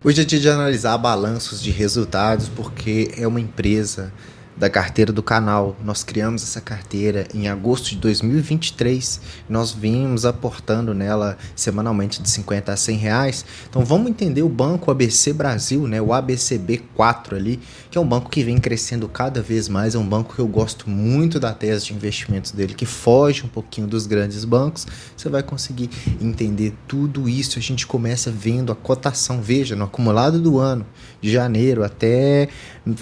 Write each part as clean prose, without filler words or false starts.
Hoje é dia de analisar balanços de resultados porque é uma empresa da carteira do canal. Nós criamos essa carteira em agosto de 2023 e nós vimos aportando nela semanalmente de 50 a 100 reais. Então vamos entender o Banco ABC Brasil, né? O ABCB4 ali, que é um banco que vem crescendo cada vez mais. É um banco que eu gosto muito da tese de investimentos dele, que foge um pouquinho dos grandes bancos. Você vai conseguir entender tudo isso. A gente começa vendo a cotação, veja, no acumulado do ano, de janeiro até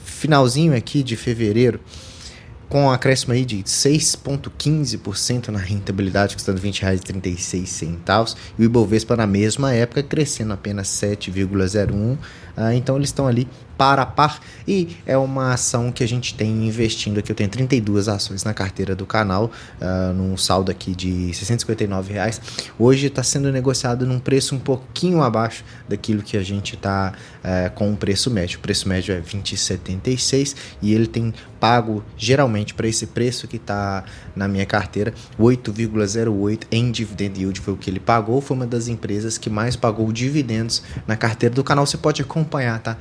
finalzinho aqui de fevereiro, com um acréscimo aí de 6,15% na rentabilidade, custando R$ 20,36, e o Ibovespa na mesma época crescendo apenas 7,01%. Então eles estão ali par a par, e é uma ação que a gente tem investindo aqui. Eu tenho 32 ações na carteira do canal, num saldo aqui de R$ 659 reais. Hoje está sendo negociado num preço um pouquinho abaixo daquilo que a gente está com o preço médio. O preço médio é 20,76 e ele tem pago geralmente para esse preço que está na minha carteira 8,08 em dividend yield. Foi o que ele pagou. Foi uma das empresas que mais pagou dividendos na carteira do canal. Você pode acompanhar, tá?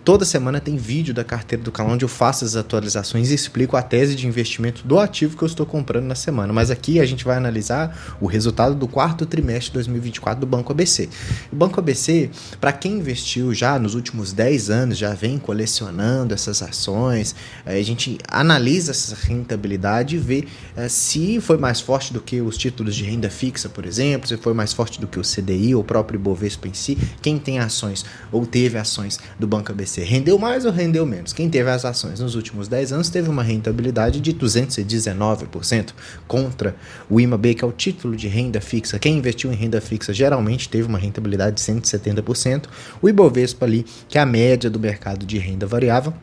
Toda semana tem vídeo da carteira do canal onde eu faço as atualizações e explico a tese de investimento do ativo que eu estou comprando na semana. Mas aqui a gente vai analisar o resultado do quarto trimestre de 2024 do Banco ABC. O Banco ABC, para quem investiu já nos últimos 10 anos, já vem colecionando essas ações, a gente analisa essa rentabilidade e vê se foi mais forte do que os títulos de renda fixa, por exemplo, se foi mais forte do que o CDI ou o próprio Ibovespa em si. Quem tem ações ou teve ações do Banco ABC rendeu mais ou rendeu menos? Quem teve as ações nos últimos 10 anos teve uma rentabilidade de 219% contra o IMAB, que é o título de renda fixa. Quem investiu em renda fixa geralmente teve uma rentabilidade de 170%. O Ibovespa ali, que é a média do mercado de renda variável,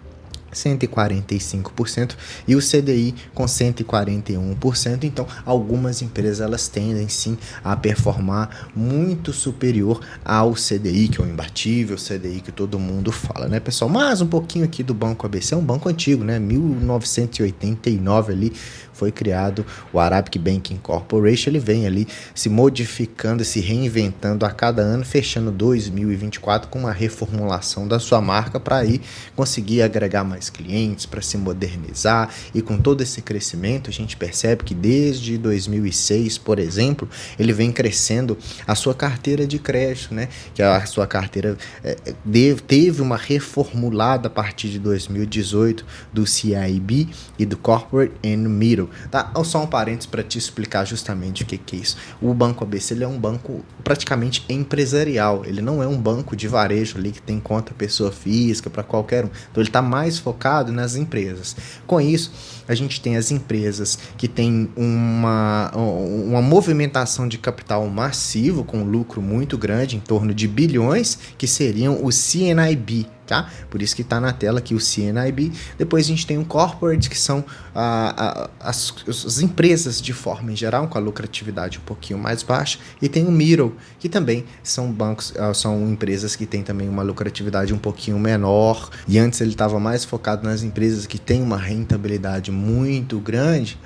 145%, e o CDI com 141%. Então algumas empresas elas tendem sim a performar muito superior ao CDI, que é o imbatível CDI que todo mundo fala, né, pessoal? Mas um pouquinho aqui do Banco ABC, é um banco antigo, né? 1989 ali foi criado o Arabic Banking Corporation. Ele vem ali se modificando, se reinventando a cada ano, fechando 2024 com uma reformulação da sua marca para aí conseguir agregar mais clientes, para se modernizar. E com todo esse crescimento, a gente percebe que desde 2006, por exemplo, ele vem crescendo a sua carteira de crédito, né? Que a sua carteira teve uma reformulada a partir de 2018 do CIB e do Corporate and Middle. Tá? Só um parênteses para te explicar justamente o que é isso. O Banco ABC ele é um banco praticamente empresarial. Ele não é um banco de varejo ali que tem conta pessoa física para qualquer um. Então ele está mais focado nas empresas. Com isso, a gente tem as empresas que têm uma movimentação de capital massivo, com lucro muito grande, em torno de bilhões, que seriam o CNIB. Tá? Por isso que está na tela aqui o CNIB. Depois a gente tem o Corporate, que são as empresas de forma em geral, com a lucratividade um pouquinho mais baixa. E tem o Middle, que também são bancos, são empresas que têm também uma lucratividade um pouquinho menor. E antes ele estava mais focado nas empresas que têm uma rentabilidade muito grande,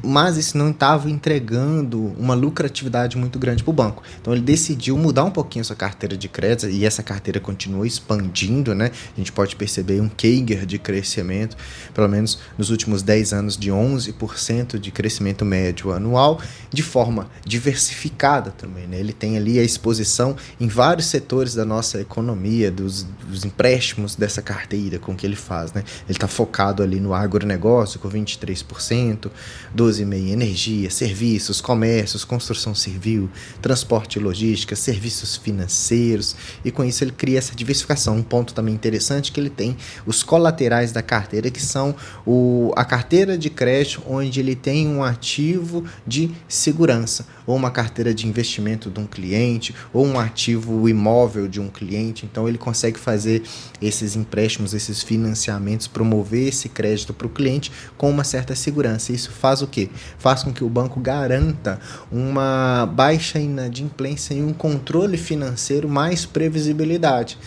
mas isso não estava entregando uma lucratividade muito grande para o banco. Então ele decidiu mudar um pouquinho a sua carteira de crédito, e essa carteira continua expandindo, né? A gente pode perceber um CAGR de crescimento, pelo menos nos últimos 10 anos, de 11% de crescimento médio anual, de forma diversificada também, né? Ele tem ali a exposição em vários setores da nossa economia, dos empréstimos dessa carteira com que ele faz, né? Ele está focado ali no agronegócio com 23%, 12,5% energia, serviços, comércios, construção civil, transporte e logística, serviços financeiros, e com isso ele cria essa diversificação. Um ponto também interessante é que ele tem os colaterais da carteira, que são a carteira de crédito, onde ele tem um ativo de segurança, ou uma carteira de investimento de um cliente, ou um ativo imóvel de um cliente. Então ele consegue fazer esses empréstimos, esses financiamentos, promover esse crédito para o cliente com uma certa segurança. Isso faz o quê? Faz com que o banco garanta uma baixa inadimplência e um controle financeiro, mais previsibilidade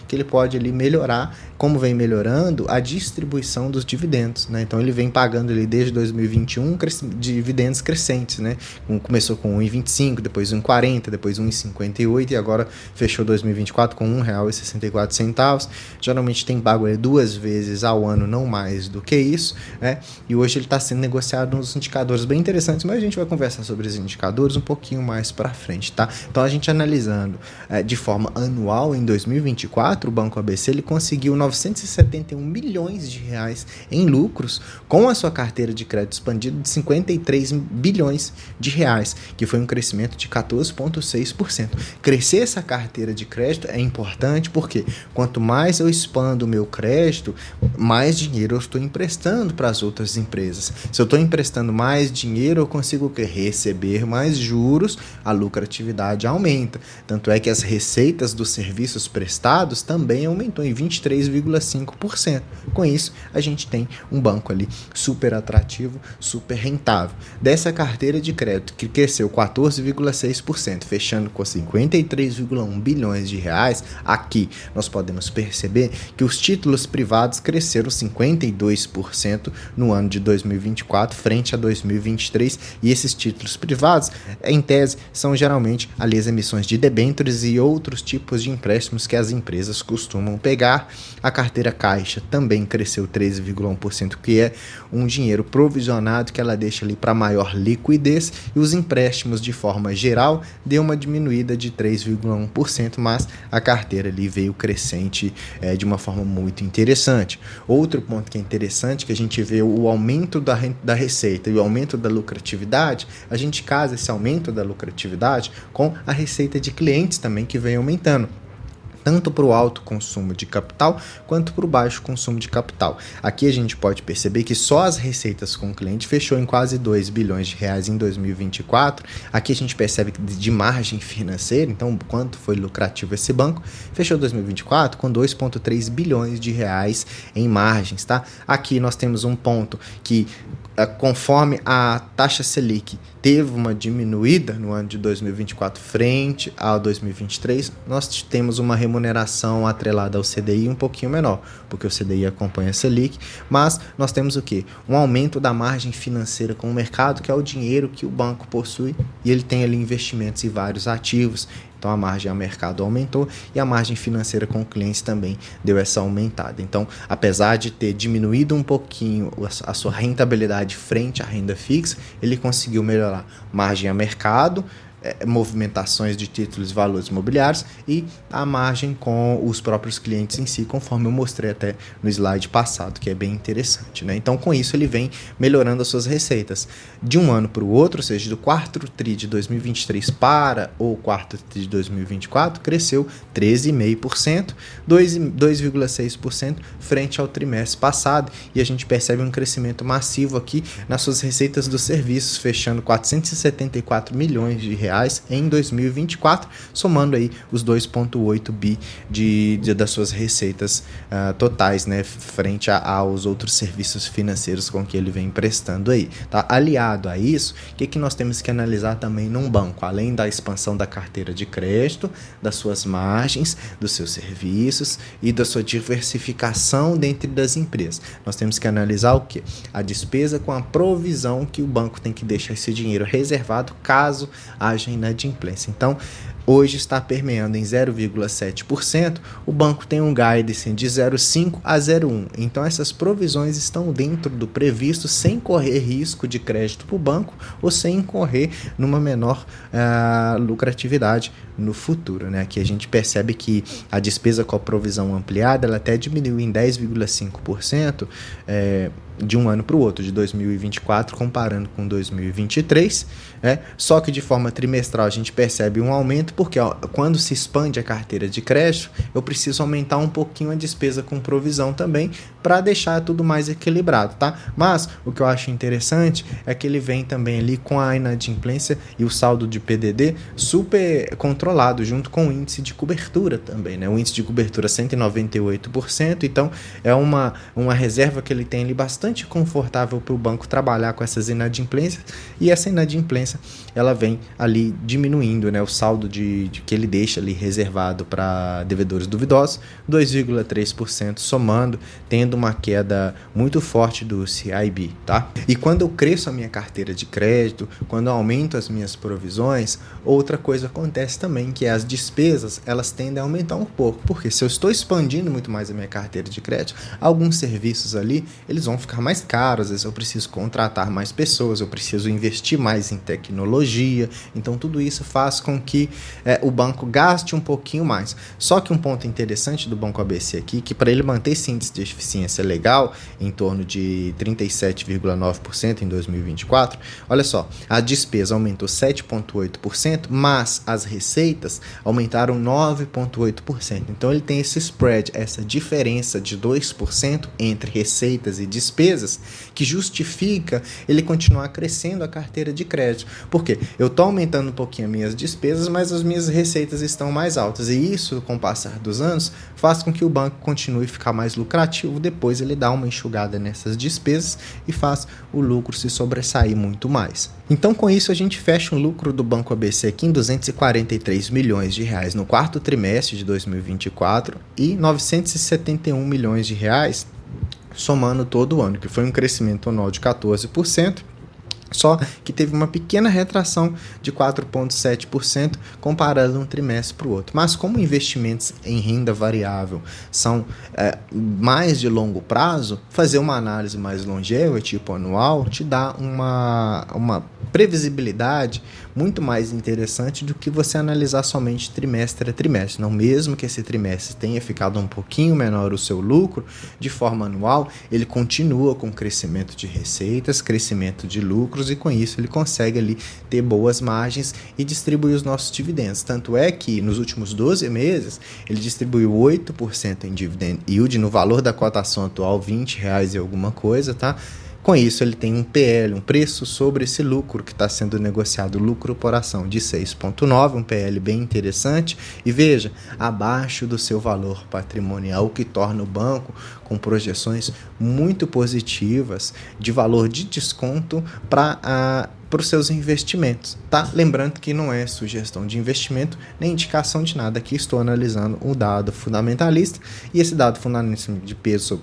que ele pode ali melhorar como vem melhorando a distribuição dos dividendos, né? Então ele vem pagando ali desde 2021 dividendos crescentes, né? Começou com 1,25, depois 1,40, depois 1,58 e agora fechou 2024 com R$1,64. Geralmente tem pago 2 vezes ao ano, não mais do que isso, né? E hoje ele está sendo negociado nos indicadores bem interessantes, mas a gente vai conversar sobre os indicadores um pouquinho mais para frente, tá? Então a gente analisando de forma anual em 2024, o Banco ABC ele conseguiu 971 milhões de reais em lucros com a sua carteira de crédito expandida de 53 bilhões de reais, que foi um crescimento de 14,6%. Crescer essa carteira de crédito é importante porque quanto mais eu expando o meu crédito, mais dinheiro eu estou emprestando para as outras empresas. Se eu estou emprestando mais dinheiro, eu consigo receber mais juros, a lucratividade aumenta. Tanto é que as receitas dos serviços prestados também aumentou em 23,5%. Com isso, a gente tem um banco ali super atrativo, super rentável. Dessa carteira de crédito que cresceu 14,6%, fechando com 53,1 bilhões de reais, aqui nós podemos perceber que os títulos privados cresceram 52% no ano de 2024 frente a 2023, e esses títulos privados, em tese, são geralmente ali as emissões de debêntures e outros tipos de empréstimos que as empresas costumam pegar. A carteira caixa também cresceu 13,1%, que é um dinheiro provisionado que ela deixa ali para maior liquidez, e os empréstimos de forma geral deu uma diminuída de 3,1%, mas a carteira ali veio crescente de uma forma muito interessante. Outro ponto que é interessante, que a gente vê o aumento da receita e o aumento da lucratividade, a gente casa esse aumento da lucratividade com a receita de clientes também, que vem aumentando, tanto para o alto consumo de capital quanto para o baixo consumo de capital. Aqui a gente pode perceber que só as receitas com o cliente fechou em quase 2 bilhões de reais em 2024. Aqui a gente percebe que de margem financeira, então quanto foi lucrativo esse banco, fechou 2024 com 2,3 bilhões de reais em margens, tá? Aqui nós temos um ponto que, conforme a taxa Selic teve uma diminuída no ano de 2024 frente ao 2023, nós temos uma remuneração atrelada ao CDI um pouquinho menor, porque o CDI acompanha a Selic, mas nós temos o quê? Um aumento da margem financeira com o mercado, que é o dinheiro que o banco possui, e ele tem ali investimentos em vários ativos. Então a margem a mercado aumentou e a margem financeira com clientes também deu essa aumentada. Então, apesar de ter diminuído um pouquinho a sua rentabilidade frente à renda fixa, ele conseguiu melhorar margem a mercado, movimentações de títulos e valores imobiliários e a margem com os próprios clientes em si, conforme eu mostrei até no slide passado, que é bem interessante, né? Então, com isso, ele vem melhorando as suas receitas de um ano para o outro, ou seja, do quarto TRI de 2023 para o quarto TRI de 2024, cresceu 13,5%, 2,6% frente ao trimestre passado, e a gente percebe um crescimento massivo aqui nas suas receitas dos serviços, fechando 474 milhões de reais em 2024, somando aí os 2,8 bi das suas receitas totais, né, frente aos outros serviços financeiros com que ele vem prestando aí, tá? Aliado a isso, o que nós temos que analisar também num banco, além da expansão da carteira de crédito, das suas margens, dos seus serviços e da sua diversificação dentro das empresas. Nós temos que analisar o quê? A despesa com a provisão que o banco tem que deixar esse dinheiro reservado caso haja inadimplência. Então, hoje está permeando em 0,7%, o banco tem um guidance de 0,5 a 0,1. Então, essas provisões estão dentro do previsto, sem correr risco de crédito para o banco ou sem incorrer numa menor lucratividade no futuro, né? Aqui a gente percebe que a despesa com a provisão ampliada, ela até diminuiu em 10,5% de um ano para o outro, de 2024 comparando com 2023, só que de forma trimestral a gente percebe um aumento, porque quando se expande a carteira de crédito, eu preciso aumentar um pouquinho a despesa com provisão também, para deixar tudo mais equilibrado, tá? Mas o que eu acho interessante é que ele vem também ali com a inadimplência e o saldo de PDD super controlado, junto com o índice de cobertura também, né? O índice de cobertura 198%, então é uma reserva que ele tem ali bastante confortável para o banco trabalhar com essas inadimplências, e essa inadimplência ela vem ali diminuindo, né? O saldo de de que ele deixa ali reservado para devedores duvidosos, 2,3% somando, tendo uma queda muito forte do CIB, tá? E quando eu cresço a minha carteira de crédito, quando eu aumento as minhas provisões, outra coisa acontece também, que é as despesas, elas tendem a aumentar um pouco, porque se eu estou expandindo muito mais a minha carteira de crédito, alguns serviços ali, eles vão ficar mais caros, às vezes eu preciso contratar mais pessoas, eu preciso investir mais em tecnologia, então tudo isso faz com que o banco gaste um pouquinho mais. Só que um ponto interessante do Banco ABC aqui, que para ele manter esse índice de eficiência legal, em torno de 37,9% em 2024, olha só, a despesa aumentou 7,8%, mas as receitas aumentaram 9,8%. Então ele tem esse spread, essa diferença de 2% entre receitas e despesas, que justifica ele continuar crescendo a carteira de crédito. Por quê? Eu estou aumentando um pouquinho as minhas despesas, mas as minhas receitas estão mais altas. E isso, com o passar dos anos, faz com que o banco continue a ficar mais lucrativo. Depois ele dá uma enxugada nessas despesas e faz o lucro se sobressair muito mais. Então, com isso, a gente fecha um lucro do Banco ABC aqui em 243 milhões de reais no quarto trimestre de 2024 e 971 milhões de reais somando todo o ano, que foi um crescimento anual de 14%, só que teve uma pequena retração de 4,7% comparando um trimestre para o outro. Mas como investimentos em renda variável são mais de longo prazo, fazer uma análise mais longeva, tipo anual, te dá uma previsibilidade muito mais interessante do que você analisar somente trimestre a trimestre. Não, mesmo que esse trimestre tenha ficado um pouquinho menor o seu lucro, de forma anual, ele continua com crescimento de receitas, crescimento de lucros, e com isso ele consegue ali ter boas margens e distribuir os nossos dividendos. Tanto é que nos últimos 12 meses ele distribuiu 8% em dividend yield no valor da cotação atual, R$20 e alguma coisa, tá? Com isso, ele tem um PL, um preço sobre esse lucro que está sendo negociado, lucro por ação de 6,9, um PL bem interessante. E veja, abaixo do seu valor patrimonial, o que torna o banco com projeções muito positivas de valor de desconto para os seus investimentos, tá? Lembrando que não é sugestão de investimento nem indicação de nada, aqui estou analisando um dado fundamentalista, e esse dado fundamentalista de preço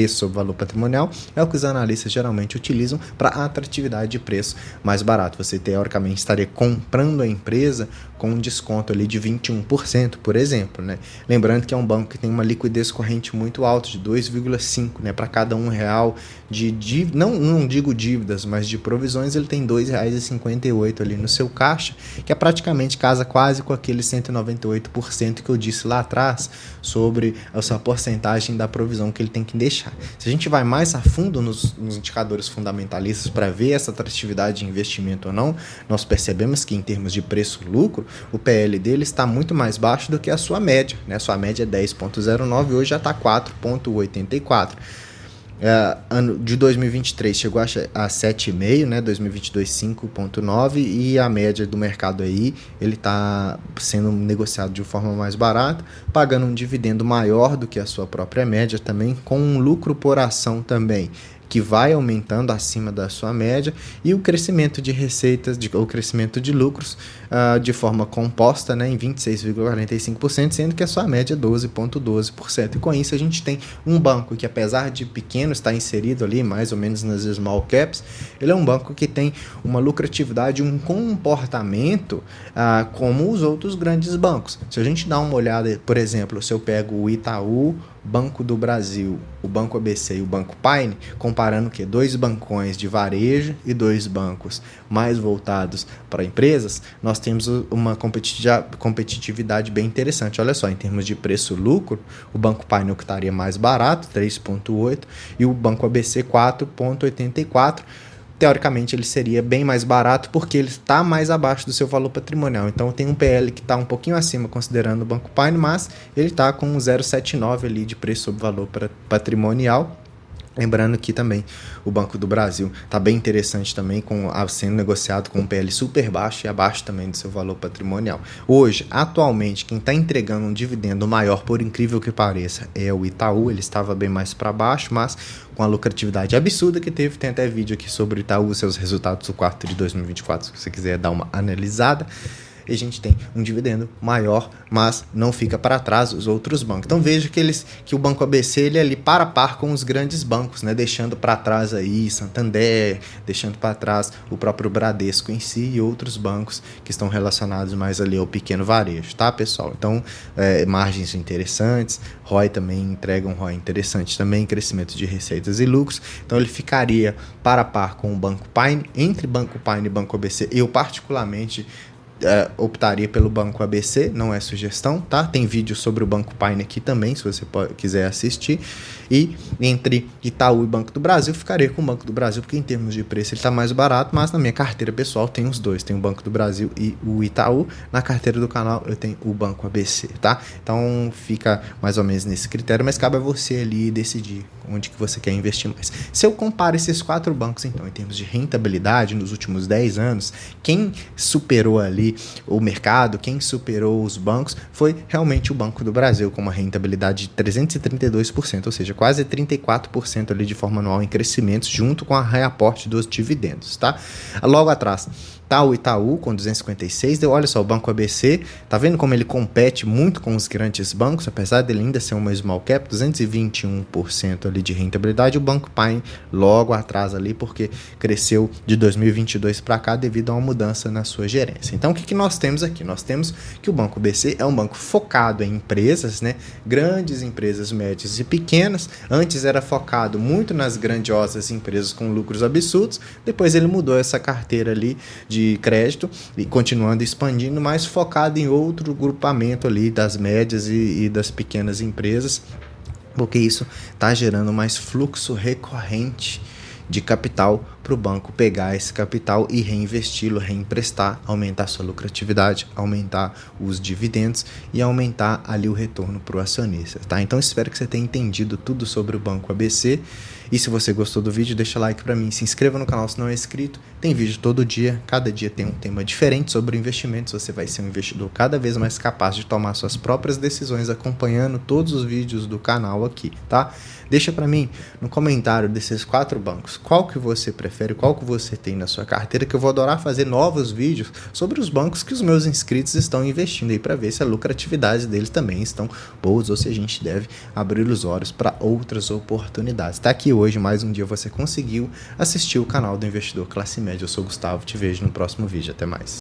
sobre valor patrimonial é o que os analistas geralmente utilizam para a atratividade de preço mais barato. Você teoricamente estaria comprando a empresa com um desconto ali de 21%, por exemplo, né? Lembrando que é um banco que tem uma liquidez corrente muito alta, de 2,5, né? Para cada R$1 de não digo dívidas, mas de provisões, ele tem R$2,58 ali no seu caixa, que é praticamente casa quase com aquele 198% que eu disse lá atrás sobre a sua porcentagem da provisão que ele tem que deixar. Se a gente vai mais a fundo nos indicadores fundamentalistas para ver essa atratividade de investimento ou não, nós percebemos que em termos de preço-lucro, o PL dele está muito mais baixo do que a sua média, né? A sua média é 10,09, hoje já está 4,84. Ano de 2023 chegou a 7,5, né? 2022 5,9, e a média do mercado aí, ele está sendo negociado de forma mais barata, pagando um dividendo maior do que a sua própria média também, com um lucro por ação também que vai aumentando acima da sua média, e o crescimento de receitas, o crescimento de lucros de forma composta, né, em 26,45%, sendo que a sua média é 12,12%. E com isso a gente tem um banco que, apesar de pequeno, está inserido ali mais ou menos nas small caps, ele é um banco que tem uma lucratividade, um comportamento como os outros grandes bancos. Se a gente dá uma olhada, por exemplo, se eu pego o Itaú, Banco do Brasil, o Banco ABC e o Banco Paine, comparando que 2 bancões de varejo e 2 bancos mais voltados para empresas, nós temos uma competitividade bem interessante. Olha só, em termos de preço-lucro, o Banco Paine que estaria mais barato, 3,8, e o Banco ABC 4,84. Teoricamente ele seria bem mais barato porque ele está mais abaixo do seu valor patrimonial. Então tem um PL que está um pouquinho acima considerando o Banco Paine, mas ele está com um 0,79 ali de preço sobre valor patrimonial. Lembrando que também o Banco do Brasil está bem interessante também, sendo negociado com um PL super baixo e abaixo também do seu valor patrimonial. Hoje, atualmente, quem está entregando um dividendo maior, por incrível que pareça, é o Itaú. Ele estava bem mais para baixo, mas com a lucratividade absurda que teve, tem até vídeo aqui sobre o Itaú, seus resultados do quarto de 2024, se você quiser dar uma analisada. e a gente tem um dividendo maior, mas não fica para trás os outros bancos. Então veja que o Banco ABC ele é ali para a par com os grandes bancos, né? Deixando para trás aí Santander, deixando para trás o próprio Bradesco em si e outros bancos que estão relacionados mais ali ao pequeno varejo, tá, pessoal? Então, margens interessantes, ROI também entrega um ROI interessante também, crescimento de receitas e lucros. Então ele ficaria para a par com o Banco Paine. Entre Banco Paine e Banco ABC, eu particularmente optaria pelo Banco ABC, não é sugestão, tá? Tem vídeo sobre o Banco Paine aqui também, se você quiser assistir. E entre Itaú e Banco do Brasil, ficaria com o Banco do Brasil, porque em termos de preço ele está mais barato, mas na minha carteira pessoal tem os dois, tem o Banco do Brasil e o Itaú. Na carteira do canal eu tenho o Banco ABC, tá? Então fica mais ou menos nesse critério, mas cabe a você ali decidir onde que você quer investir mais. Se eu comparo esses 4 bancos, então, em termos de rentabilidade, nos últimos 10 anos, quem superou ali o mercado, quem superou os bancos, foi realmente o Banco do Brasil, com uma rentabilidade de 332%, ou seja, quase 34% ali de forma anual em crescimentos, junto com a reaporte dos dividendos, tá? Logo atrás tá o Itaú com 256, olha só, o Banco ABC, tá vendo como ele compete muito com os grandes bancos, apesar dele ainda ser uma small cap, 221% ali de rentabilidade, o Banco Paine logo atrás ali, porque cresceu de 2022 para cá devido a uma mudança na sua gerência. Então o que nós temos aqui? Nós temos que o Banco BC é um banco focado em empresas, né? Grandes empresas, médias e pequenas. Antes era focado muito nas grandiosas empresas com lucros absurdos, depois ele mudou essa carteira ali de crédito e continuando expandindo, mas focado em outro grupamento ali das médias e das pequenas empresas, porque isso está gerando mais fluxo recorrente de capital para o banco pegar esse capital e reinvesti-lo, reemprestar, aumentar sua lucratividade, aumentar os dividendos e aumentar ali o retorno para o acionista, tá? Então espero que você tenha entendido tudo sobre o Banco ABC, e se você gostou do vídeo, deixa like para mim, se inscreva no canal se não é inscrito, tem vídeo todo dia, cada dia tem um tema diferente sobre investimentos, você vai ser um investidor cada vez mais capaz de tomar suas próprias decisões acompanhando todos os vídeos do canal aqui, tá? Deixa para mim no comentário desses 4 bancos, qual que você prefere, qual que você tem na sua carteira, que eu vou adorar fazer novos vídeos sobre os bancos que os meus inscritos estão investindo aí para ver se a lucratividade deles também estão boas ou se a gente deve abrir os olhos para outras oportunidades. Tá aqui hoje, mais um dia você conseguiu assistir o canal do Investidor Classe Média. Eu sou o Gustavo, te vejo no próximo vídeo. Até mais.